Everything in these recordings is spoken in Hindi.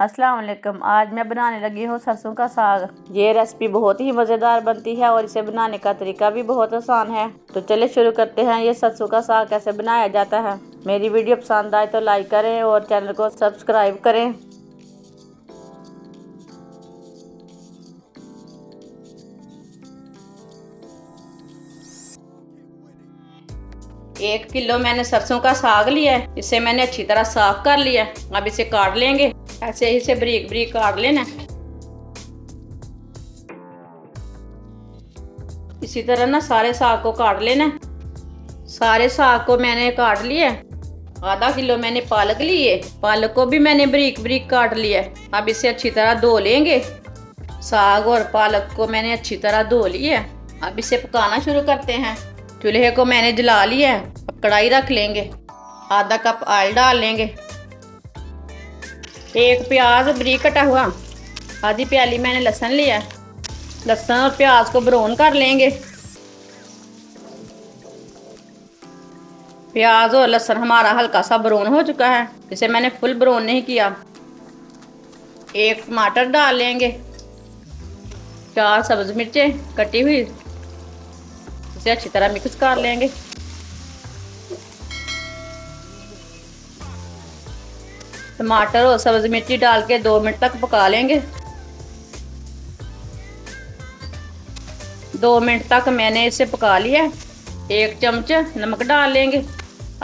अस्सलाम वालेकुम। आज मैं बनाने लगी हूँ सरसों का साग। ये रेसिपी बहुत ही मज़ेदार बनती है और इसे बनाने का तरीका भी बहुत आसान है। तो चलिए शुरू करते हैं। ये सरसों का साग कैसे बनाया जाता है। मेरी वीडियो पसंद आए तो लाइक करें और चैनल को सब्सक्राइब करें। 1 किलो मैंने सरसों का साग लिया है। इसे मैंने अच्छी तरह साफ कर लिया है। अब इसे काट लेंगे। ऐसे ही इसे बारीक बारीक काट लेना। इसी तरह ना सारे साग को काट लेना। सारे साग को मैंने काट लिया। आधा किलो मैंने पालक ली है। पालक को भी मैंने बारीक बारीक काट लिया। अब इसे अच्छी तरह धो लेंगे। साग और पालक को मैंने अच्छी तरह धो लिया। अब इसे पकाना शुरू करते हैं। चूल्हे को मैंने जला लिया है। अब कढ़ाई रख लेंगे। आधा कप ऑयल डाल लेंगे। एक प्याज बारीक कटा हुआ। आधी प्याली मैंने लहसुन लिया। लहसुन और प्याज को ब्राउन कर लेंगे। प्याज और लहसुन हमारा हल्का सा ब्राउन हो चुका है। इसे मैंने फुल ब्राउन नहीं किया। एक टमाटर डाल लेंगे। 4 सब्ज मिर्चें कटी हुई। इसे अच्छी तरह मिक्स कर लेंगे। टमाटर और सब्ज मिर्ची डाल के 2 मिनट तक पका लेंगे। 2 मिनट तक मैंने इसे पका लिया। 1 चम्मच नमक डाल लेंगे।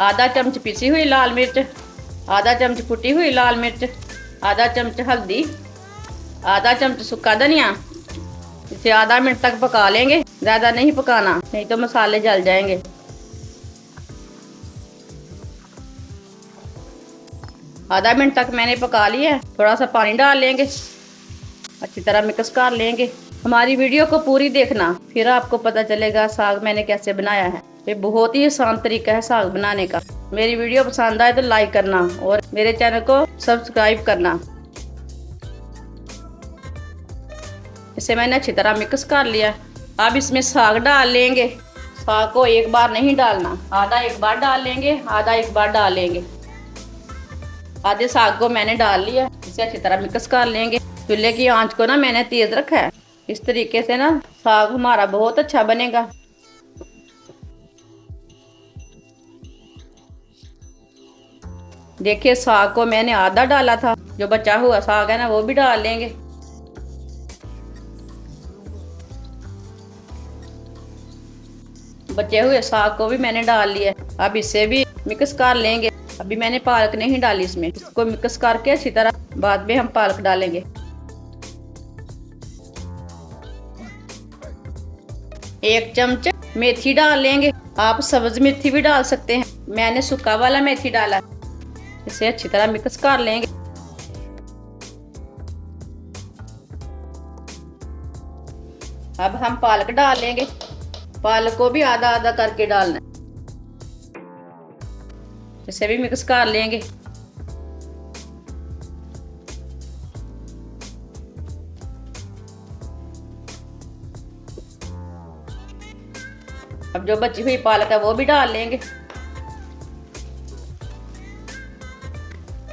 आधा चम्मच पिसी हुई लाल मिर्च। आधा चम्मच कुटी हुई लाल मिर्च। आधा चम्मच हल्दी। आधा चम्मच सूखा धनिया। इसे आधा मिनट तक पका लेंगे। ज़्यादा नहीं पकाना, नहीं तो मसाले जल जाएंगे। आधा मिनट तक मैंने पका लिया। थोड़ा सा पानी डाल लेंगे। अच्छी तरह मिक्स कर लेंगे। हमारी वीडियो को पूरी देखना, फिर आपको पता चलेगा साग मैंने कैसे बनाया है। ये बहुत ही आसान तरीका है साग बनाने का। मेरी वीडियो पसंद आए तो लाइक करना और मेरे चैनल को सब्सक्राइब करना। इसे मैंने अच्छी तरह मिक्स कर लिया। अब इसमें साग डाल लेंगे। साग को एक बार नहीं डालना, आधा एक बार डाल लेंगे, आधा एक बार डाल लेंगे। आधे साग को मैंने डाल लिया। इसे अच्छी तरह मिक्स कर लेंगे। चूल्हे की आंच को ना मैंने तेज रखा है। इस तरीके से ना साग हमारा बहुत अच्छा बनेगा। देखिए साग को मैंने आधा डाला था। जो बचा हुआ साग है ना वो भी डाल लेंगे। बचे हुए साग को भी मैंने डाल लिया। अब इसे भी मिक्स कर लेंगे। अभी मैंने पालक नहीं डाली इसमें। इसको मिक्स करके अच्छी तरह बाद में हम पालक डालेंगे। 1 चम्मच मेथी डाल लेंगे। आप सब्ज मेथी भी डाल सकते हैं। मैंने सूखा वाला मेथी डाला। इसे अच्छी तरह मिक्स कर लेंगे। अब हम पालक डाल लेंगे। पालक को भी आधा आधा करके डालना। इसे भी मिक्स कर लेंगे। अब जो बची हुई पालक है वो भी डाल लेंगे।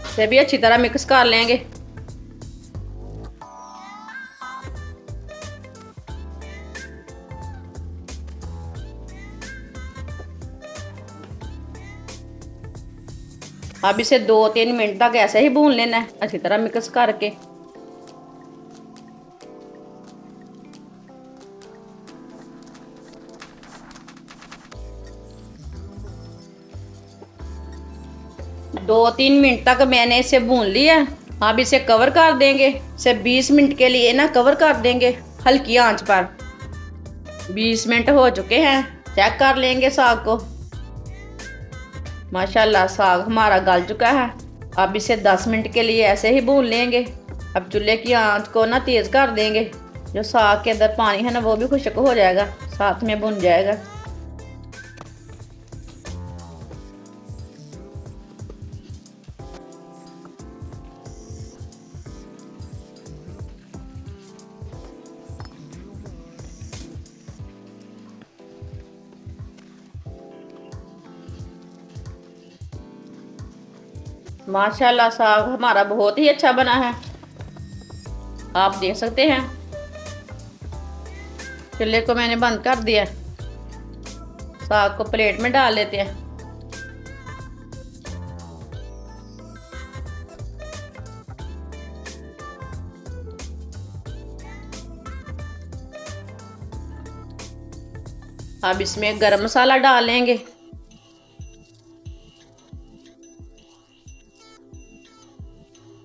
इसे भी अच्छी तरह मिक्स कर लेंगे। अब इसे 2-3 मिनट तक ऐसे ही भून लेना है, अच्छी तरह मिक्स करके। दो 3 मिनट तक मैंने इसे भून लिया। अब इसे कवर कर देंगे। इसे 20 मिनट के लिए ना कवर कर देंगे हल्की आंच पर। 20 मिनट हो चुके हैं। चेक कर लेंगे साग को। माशाल्लाह साग हमारा गल चुका है। अब इसे 10 मिनट के लिए ऐसे ही भून लेंगे। अब चूल्हे की आंच को ना तेज कर देंगे। जो साग के अंदर पानी है ना वो भी खुश्क हो जाएगा, साथ में भुन जाएगा। माशाल्लाह साग हमारा बहुत ही अच्छा बना है। आप देख सकते हैं। चूल्हे को मैंने बंद कर दिया। साग को प्लेट में डाल लेते हैं। अब इसमें गरम मसाला डाल लेंगे।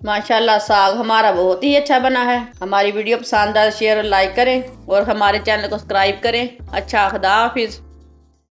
माशाल्लाह साग हमारा बहुत ही अच्छा बना है। हमारी वीडियो पसंद आए शेयर और लाइक करें और हमारे चैनल को सब्सक्राइब करें। अच्छा, खुदा हाफिज।